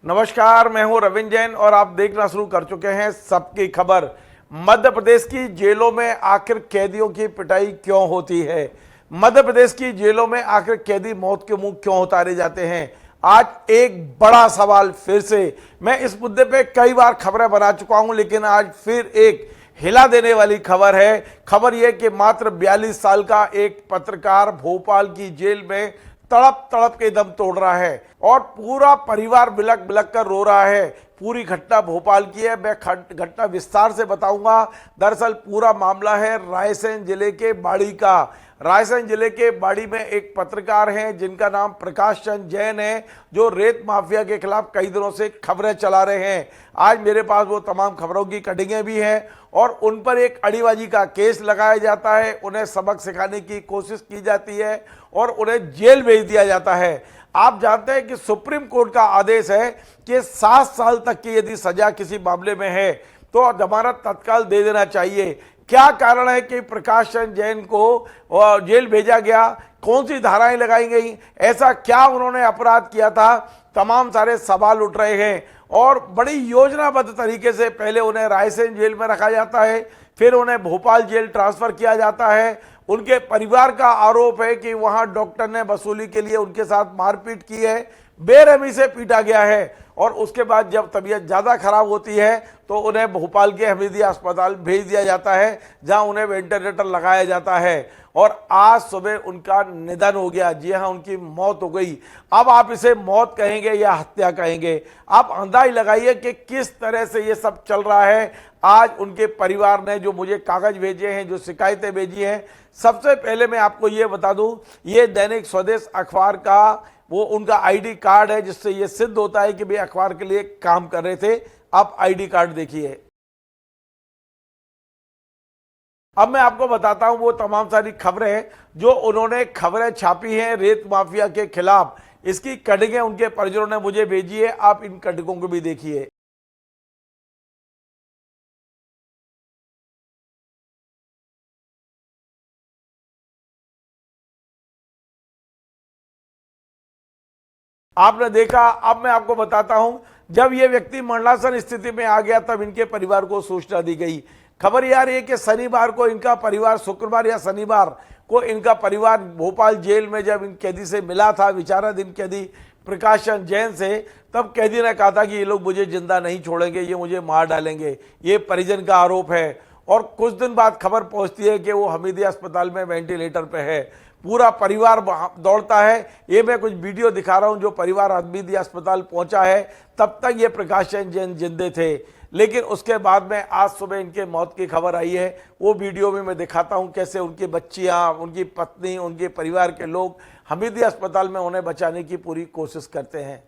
नमस्कार, मैं हूं रविंद्र जैन और आप देखना शुरू कर चुके हैं सबकी खबर। मध्य प्रदेश की जेलों में आखिर कैदियों की पिटाई क्यों होती है? मध्य प्रदेश की जेलों में आखिर कैदी मौत के मुंह क्यों उतारे जाते हैं? आज एक बड़ा सवाल फिर से। मैं इस मुद्दे पे कई बार खबरें बना चुका हूं, लेकिन आज फिर एक हिला देने वाली खबर है। खबर यह कि मात्र 42 साल का एक पत्रकार भोपाल की जेल में तड़प तड़प के दम तोड़ रहा है और पूरा परिवार बिलक बिलक कर रो रहा है। पूरी घटना भोपाल की है, मैं घटना विस्तार से बताऊंगा। दरअसल पूरा मामला है रायसेन जिले के बाड़ी का। रायसेन जिले के बाड़ी में एक पत्रकार हैं जिनका नाम प्रकाश चंद जैन है, जो रेत माफिया के खिलाफ कई दिनों से खबरें चला रहे हैं। आज मेरे पास वो तमाम खबरों की कटिंगें भी हैं और उन पर एक अड़ीबाजी का केस लगाया जाता है, उन्हें सबक सिखाने की कोशिश की जाती है और उन्हें जेल भेज दिया जाता है। आप जानते हैं कि सुप्रीम कोर्ट का आदेश है कि 7 साल तक की यदि सजा किसी मामले में है तो जमानत तत्काल दे देना चाहिए। क्या कारण है कि प्रकाश चंद जैन को जेल भेजा गया? कौन सी धाराएं लगाई गई? ऐसा क्या उन्होंने अपराध किया था? तमाम सारे सवाल उठ रहे हैं और बड़ी योजनाबद्ध तरीके से पहले उन्हें रायसेन जेल में रखा जाता है, फिर उन्हें भोपाल जेल ट्रांसफर किया जाता है। उनके परिवार का आरोप है कि वहां डॉक्टर ने वसूली के लिए उनके साथ मारपीट की है, बेरहमी से पीटा गया है और उसके बाद जब तबीयत ज़्यादा खराब होती है तो उन्हें भोपाल के हमीदिया अस्पताल भेज दिया जाता है, जहां उन्हें वेंटिलेटर लगाया जाता है और आज सुबह उनका निधन हो गया। जी हाँ, उनकी मौत हो गई। अब आप इसे मौत कहेंगे या हत्या कहेंगे? आप अंदाज लगाइए कि किस तरह से ये सब चल रहा है। आज उनके परिवार ने जो मुझे कागज भेजे हैं, जो शिकायतें भेजी हैं, सबसे पहले मैं आपको ये बता दूं, ये दैनिक स्वदेश अखबार का वो उनका आईडी कार्ड है, जिससे ये सिद्ध होता है कि वे अखबार के लिए काम कर रहे थे। आप आईडी कार्ड देखिए। अब मैं आपको बताता हूं वो तमाम सारी खबरें जो उन्होंने खबरें छापी हैं रेत माफिया के खिलाफ। इसकी कटिंगें उनके परिजनों ने मुझे भेजी है, आप इन कटिंगों को भी देखिए। आपने देखा। अब मैं आपको बताता हूं, जब ये व्यक्ति मरणासन स्थिति में आ गया तब इनके परिवार को सूचना दी गई। खबर यह आ रही है कि शनिवार को इनका परिवार, शुक्रवार या शनिवार को इनका परिवार भोपाल जेल में जब इन कैदी से मिला था, विचाराधीन कैदी प्रकाश चंद जैन से, तब कैदी ने कहा था कि ये लोग मुझे जिंदा नहीं छोड़ेंगे, ये मुझे मार डालेंगे। ये परिजन का आरोप है और कुछ दिन बाद खबर पहुंचती है कि वो हमीदिया अस्पताल में वेंटिलेटर पे है। पूरा परिवार दौड़ता है। ये मैं कुछ वीडियो दिखा रहा हूं, जो परिवार हमीदिया अस्पताल पहुंचा है तब तक ये प्रकाश चंद जैन जिंदे थे, लेकिन उसके बाद में आज सुबह इनके मौत की खबर आई है। वो वीडियो में मैं दिखाता हूं कैसे उनकी बच्चियां, उनकी पत्नी, उनके परिवार के लोग हमीदिया अस्पताल में उन्हें बचाने की पूरी कोशिश करते हैं।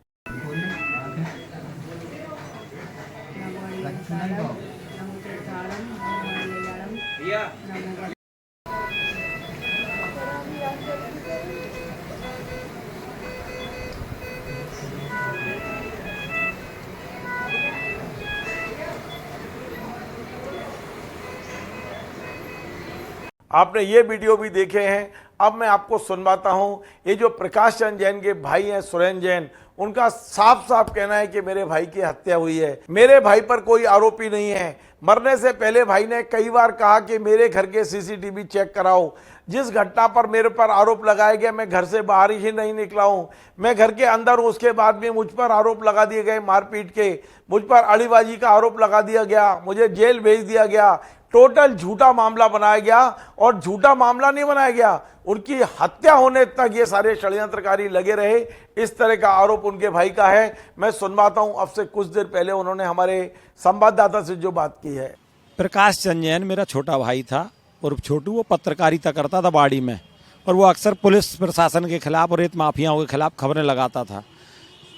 आपने ये वीडियो भी देखे हैं। अब मैं आपको सुनवाता हूं। ये जो प्रकाश चंद जैन के भाई हैं सुरेंद्र जैन, उनका साफ साफ कहना है कि मेरे भाई की हत्या हुई है। मेरे भाई पर कोई आरोपी नहीं है। मरने से पहले भाई ने कई बार कहा कि मेरे घर के सीसीटीवी चेक कराओ। जिस घटना पर मेरे पर आरोप लगाया गया, मैं घर से बाहर ही नहीं निकला हूं, मैं घर के अंदर हूं। उसके बाद भी मुझ पर आरोप लगा दिए गए मारपीट के, मुझ पर अड़ीबाजी का आरोप लगा दिया गया, मुझे जेल भेज दिया गया। टोटल झूठा मामला बनाया गया और झूठा मामला नहीं बनाया गया, उनकी हत्या होने तक ये सारे षड्यंत्रकारी लगे रहे। इस तरह का आरोप उनके भाई का है। मैं सुनवाता हूं। अब से कुछ देर पहले उन्होंने हमारे संवाददाता से जो बात की है। प्रकाश चंद जैन मेरा छोटा भाई था और छोटू वो पत्रकारिता करता था बाड़ी में, और वो अक्सर पुलिस प्रशासन के खिलाफ और रेत माफियाओं के खिलाफ खबरें लगाता था।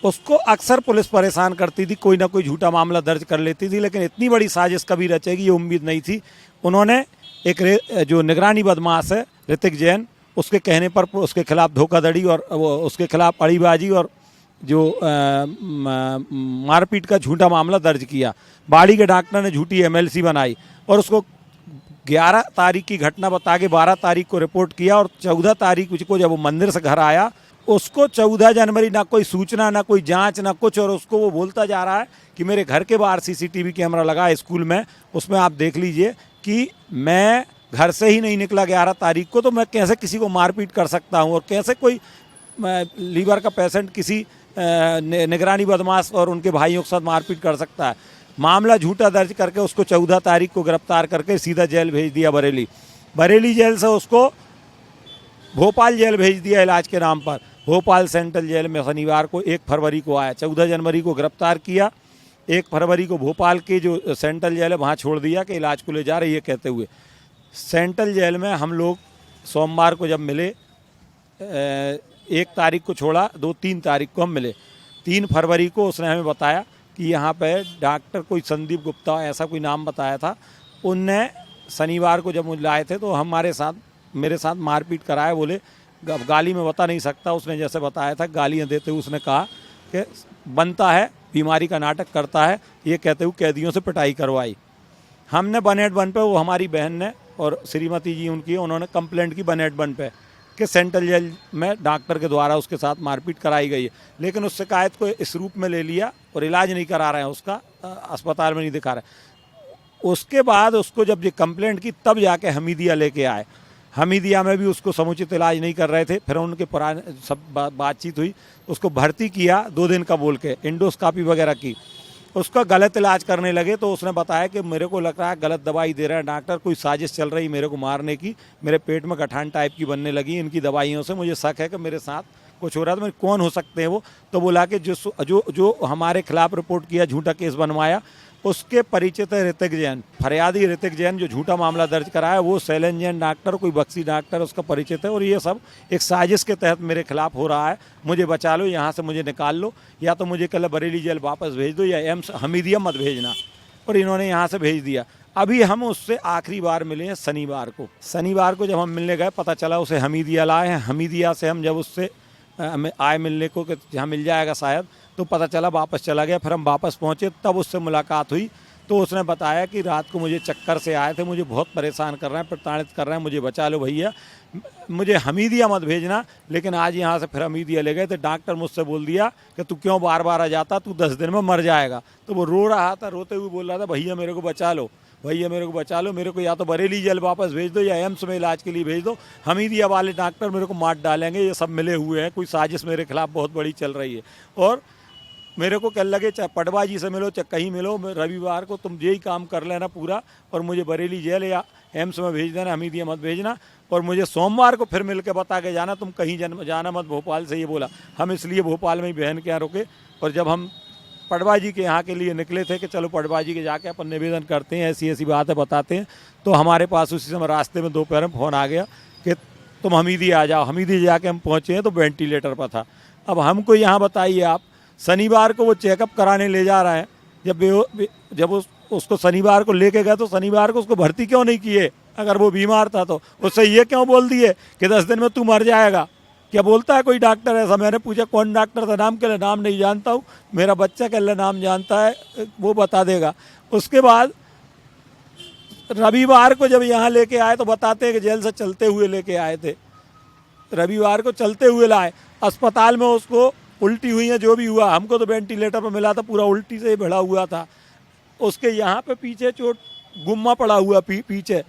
उसको अक्सर पुलिस परेशान करती थी, कोई ना कोई झूठा मामला दर्ज कर लेती थी, लेकिन इतनी बड़ी साजिश कभी रचेगी ये उम्मीद नहीं थी। उन्होंने एक जो निगरानी बदमाश है ऋतिक जैन, उसके कहने पर उसके खिलाफ धोखाधड़ी और वो उसके खिलाफ अड़ीबाजी और जो मारपीट का झूठा मामला दर्ज किया। बाड़ी के डॉक्टर ने झूठी एमएलसी बनाई और उसको 11 तारीख की घटना बता के 12 तारीख को रिपोर्ट किया और 14 तारीख को जब वो मंदिर से घर आया उसको 14 जनवरी ना कोई सूचना, ना कोई जांच, ना कुछ, और उसको वो बोलता जा रहा है कि मेरे घर के बाहर सीसीटीवी कैमरा लगा है स्कूल में, उसमें आप देख लीजिए कि मैं घर से ही नहीं निकला 11 तारीख को, तो मैं कैसे किसी को मारपीट कर सकता हूँ, और कैसे कोई लीवर का पेशेंट किसी निगरानी बदमाश और उनके भाइयों के साथ मारपीट कर सकता है। मामला झूठा दर्ज करके उसको 14 तारीख को गिरफ्तार करके सीधा जेल भेज दिया बरेली। बरेली जेल से उसको भोपाल जेल भेज दिया इलाज के नाम पर। भोपाल सेंट्रल जेल में शनिवार को 1 फरवरी को आया। 14 जनवरी को गिरफ्तार किया, 1 फरवरी को भोपाल के जो सेंट्रल जेल है वहाँ छोड़ दिया कि इलाज को ले जा रही है कहते हुए। सेंट्रल जेल में हम लोग सोमवार को जब मिले, 1 तारीख को छोड़ा, 2-3 तारीख को हम मिले। 3 फरवरी को उसने हमें बताया कि यहाँ पे डॉक्टर कोई संदीप गुप्ता ऐसा कोई नाम बताया था, उनने शनिवार को जब मुझे लाए थे तो मेरे साथ मारपीट कराया। बोले गाली में बता नहीं सकता, उसने जैसे बताया था गालियाँ देते हुए उसने कहा कि बनता है, बीमारी का नाटक करता है, ये कहते हुए कैदियों से पिटाई करवाई। हमने 181 पे, वो हमारी बहन ने और श्रीमती जी उनकी, उन्होंने कंप्लेंट की 181 पे कि सेंट्रल जेल में डॉक्टर के द्वारा उसके साथ मारपीट कराई गई है, लेकिन उस शिकायत को इस रूप में ले लिया और इलाज नहीं करा रहे हैं, उसका अस्पताल में नहीं दिखा रहे। उसके बाद उसको जब ये कंप्लेंट की तब जाके हमीदिया लेके आए। हमीदिया में भी उसको समुचित इलाज नहीं कर रहे थे, फिर उनके पुराने सब बातचीत हुई, उसको भर्ती किया 2 दिन का बोल के, इंडोस्कोपी वगैरह की। उसका गलत इलाज करने लगे तो उसने बताया कि मेरे को लग रहा है गलत दवाई दे रहे हैं डॉक्टर, कोई साजिश चल रही मेरे को मारने की, मेरे पेट में गठान टाइप की बनने लगी इनकी दवाइयों से, मुझे शक है कि मेरे साथ कुछ हो रहा था। मैं कौन हो सकते हैं वो? तो बोला कि जो हमारे खिलाफ रिपोर्ट किया, झूठा केस बनवाया, उसके परिचित है ऋतिक जैन, फरियादी ऋतिक जैन जो झूठा मामला दर्ज कराया, वो शैलेंद्र जैन डॉक्टर, कोई बक्सी डॉक्टर उसका परिचित है, और ये सब एक साजिश के तहत मेरे खिलाफ हो रहा है, मुझे बचा लो, यहाँ से मुझे निकाल लो, या तो मुझे कल बरेली जेल वापस भेज दो या एम्स हमीदिया मत भेजना। और इन्होंने यहाँ से भेज दिया। अभी हम उससे आखिरी बार मिले हैं शनिवार को। शनिवार को जब हम मिलने गए पता चला उसे हमीदिया लाए हैं। हमीदिया से हम जब उससे आए मिलने को कि जहाँ मिल जाएगा शायद, तो पता चला वापस चला गया। फिर हम वापस पहुँचे, तब उससे मुलाकात हुई तो उसने बताया कि रात को मुझे चक्कर से आए थे, मुझे बहुत परेशान कर रहे हैं, प्रताड़ित कर रहे हैं, मुझे बचा लो भैया, मुझे हमीदिया मत भेजना। लेकिन आज यहाँ से फिर हमीदिया ले गए तो डॉक्टर मुझसे बोल दिया कि तू क्यों बार बार आ जाता, तू 10 दिन में मर जाएगा। तो वो रो रहा था, रोते हुए बोल रहा था भैया मेरे को बचा लो, भैया मेरे को बचा लो, मेरे को या तो बरेली जेल वापस भेज दो या एम्स में इलाज के लिए भेज दो, हमीदिया वाले डॉक्टर मेरे को मार डालेंगे, ये सब मिले हुए हैं, कोई साजिश मेरे खिलाफ बहुत बड़ी चल रही है। और मेरे को कह लगे चाहे पटवा जी से मिलो चाहे कहीं मिलो, रविवार को तुम यही काम कर लेना पूरा, और मुझे बरेली जेल या एम्स में भेज देना, हमीदिया मत भेजना, और मुझे सोमवार को फिर मिल के बता के जाना, तुम कहीं जाना मत भोपाल से, ये बोला। हम इसलिए भोपाल में ही बहन के यहाँ रुके। और जब हम पटवा जी के यहाँ के लिए निकले थे कि चलो पटवा जी के जाके अपन निवेदन करते हैं, ऐसी ऐसी बातें बताते हैं, तो हमारे पास उसी समय रास्ते में दोपहर में फ़ोन आ गया कि तुम हमीदिया आ जाओ। हमीदिया जाके हम पहुँचे हैं तो वेंटिलेटर पर था। अब हमको यहाँ बताइए आप, शनिवार को वो चेकअप कराने ले जा रहा है, जब उसको शनिवार को लेके गए तो शनिवार को उसको भर्ती क्यों नहीं किए? अगर वो बीमार था तो उससे ये क्यों बोल दिए कि 10 दिन में तू मर जाएगा? क्या बोलता है कोई डॉक्टर ऐसा? मैंने पूछा कौन डॉक्टर था, नाम के लिए नाम नहीं जानता हूँ, मेरा बच्चा के लिए नाम जानता है, वो बता देगा। उसके बाद रविवार को जब यहाँ लेके आए तो बताते हैं कि जेल से चलते हुए लेके आए थे, रविवार को चलते हुए लाए। अस्पताल में उसको उल्टी हुई है, जो भी हुआ, हमको तो वेंटिलेटर पर मिला था, पूरा उल्टी से ही भिड़ा हुआ था। उसके यहाँ पे पीछे चोट, गुम्मा पड़ा हुआ, पीछे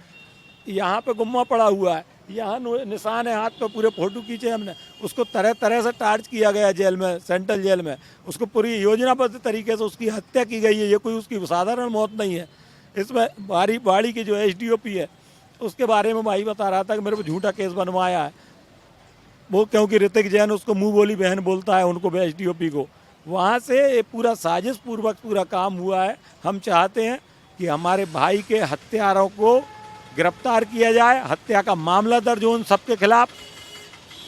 यहाँ पे गुम्मा पड़ा हुआ है, यहाँ निशान है हाथ पे, पूरे फोटो खींचे हमने। उसको तरह तरह से टार्च किया गया जेल में, सेंट्रल जेल में, उसको पूरी योजनाबद्ध तरीके से उसकी हत्या की गई है। ये कोई उसकी साधारण मौत नहीं है। इसमें बाड़ी की जो एसडीओपी है उसके बारे में भाई बता रहा था कि मेरे को झूठा केस बनवाया है वो, क्योंकि ऋतिक जैन उसको मुंह बोली बहन बोलता है उनको, एसडीओपी को। वहाँ से ये पूरा साजिश पूर्वक पूरा काम हुआ है। हम चाहते हैं कि हमारे भाई के हत्यारों को गिरफ्तार किया जाए, हत्या का मामला दर्ज हो उन सबके खिलाफ,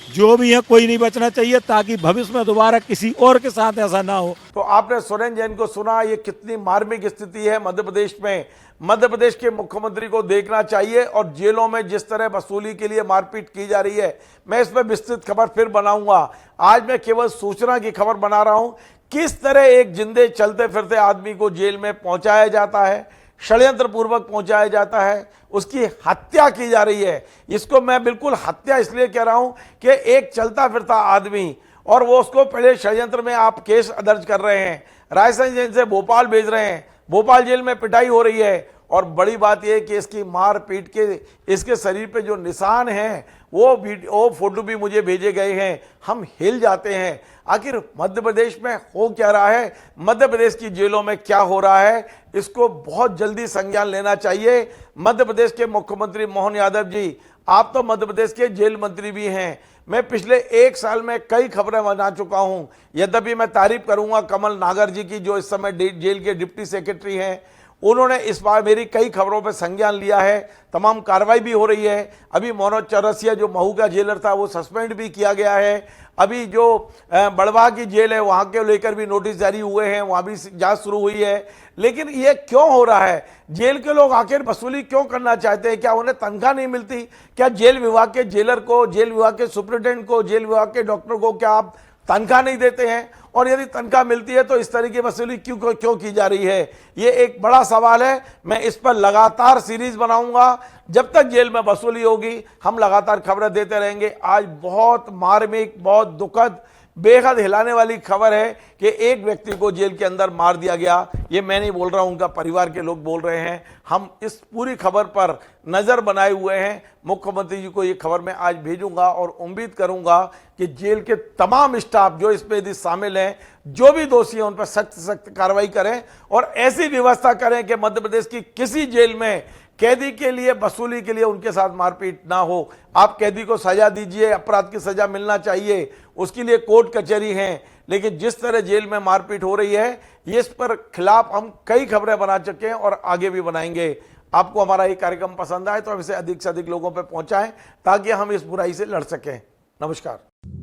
जो भी है, कोई नहीं बचना चाहिए, ताकि भविष्य में दोबारा किसी और के साथ ऐसा ना हो। तो आपने सुरेंद्र जैन को सुना, ये कितनी मार्मिक स्थिति है मध्य प्रदेश में। मध्य प्रदेश के मुख्यमंत्री को देखना चाहिए, और जेलों में जिस तरह वसूली के लिए मारपीट की जा रही है, मैं इस पर विस्तृत खबर फिर बनाऊंगा। आज मैं केवल सूचना की खबर बना रहा हूं, किस तरह एक जिंदे चलते फिरते आदमी को जेल में पहुंचाया जाता है, षड्यंत्र पूर्वक पहुंचाया जाता है, उसकी हत्या की जा रही है। इसको मैं बिल्कुल हत्या इसलिए कह रहा हूं कि एक चलता फिरता आदमी, और वो उसको पहले षड्यंत्र में आप केस दर्ज कर रहे हैं, रायसेन जेल से भोपाल भेज रहे हैं, भोपाल जेल में पिटाई हो रही है। और बड़ी बात यह कि इसकी मार पीट के इसके शरीर पे जो निशान हैं वो फोटो भी मुझे भेजे गए हैं। हम हिल जाते हैं। आखिर मध्य प्रदेश में हो क्या रहा है, मध्य प्रदेश की जेलों में क्या हो रहा है, इसको बहुत जल्दी संज्ञान लेना चाहिए। मध्य प्रदेश के मुख्यमंत्री मोहन यादव जी, आप तो मध्य प्रदेश के जेल मंत्री भी हैं। मैं पिछले 1 साल में कई खबरें बना चुका हूं। यद्यपि मैं तारीफ करूंगा कमल नागर जी की, जो इस समय जेल के डिप्टी सेक्रेटरी हैं। उन्होंने इस बार मेरी कई खबरों पर संज्ञान लिया है, तमाम कार्रवाई भी हो रही है। अभी मनोज चौरसिया जो महू का जेलर था वो सस्पेंड भी किया गया है। अभी जो बड़वा की जेल है वहां के लेकर भी नोटिस जारी हुए हैं, वहां भी जांच शुरू हुई है। लेकिन ये क्यों हो रहा है? जेल के लोग आखिर वसूली क्यों करना चाहते हैं? क्या उन्हें तनख्वाह नहीं मिलती? क्या जेल विभाग के जेलर को, जेल विभाग के सुप्रिटेंडेंट को, जेल विभाग के डॉक्टर को क्या आप तनख्वाह नहीं देते हैं? और यदि तनख्वाह मिलती है तो इस तरह की वसूली क्यों की जा रही है? ये एक बड़ा सवाल है। मैं इस पर लगातार सीरीज बनाऊंगा। जब तक जेल में वसूली होगी हम लगातार खबरें देते रहेंगे। आज बहुत मार्मिक, बहुत दुखद, बेहद हिलाने वाली खबर है कि एक व्यक्ति को जेल के अंदर मार दिया गया। ये मैं नहीं बोल रहा हूं, उनका परिवार के लोग बोल रहे हैं। हम इस पूरी खबर पर नजर बनाए हुए हैं। मुख्यमंत्री जी को ये खबर मैं आज भेजूंगा और उम्मीद करूंगा कि जेल के तमाम स्टाफ जो इसमें यदि शामिल हैं, जो भी दोषी हैं, उन पर सख्त सख्त कार्रवाई करें और ऐसी व्यवस्था करें कि मध्य प्रदेश की किसी जेल में कैदी के लिए वसूली के लिए उनके साथ मारपीट ना हो। आप कैदी को सजा दीजिए, अपराध की सजा मिलना चाहिए, उसके लिए कोर्ट कचहरी हैं। लेकिन जिस तरह जेल में मारपीट हो रही है, इस पर खिलाफ हम कई खबरें बना चुके हैं और आगे भी बनाएंगे। आपको हमारा ये कार्यक्रम पसंद आए तो इसे अधिक से अधिक लोगों पर पहुंचाएं ताकि हम इस बुराई से लड़ सकें। नमस्कार।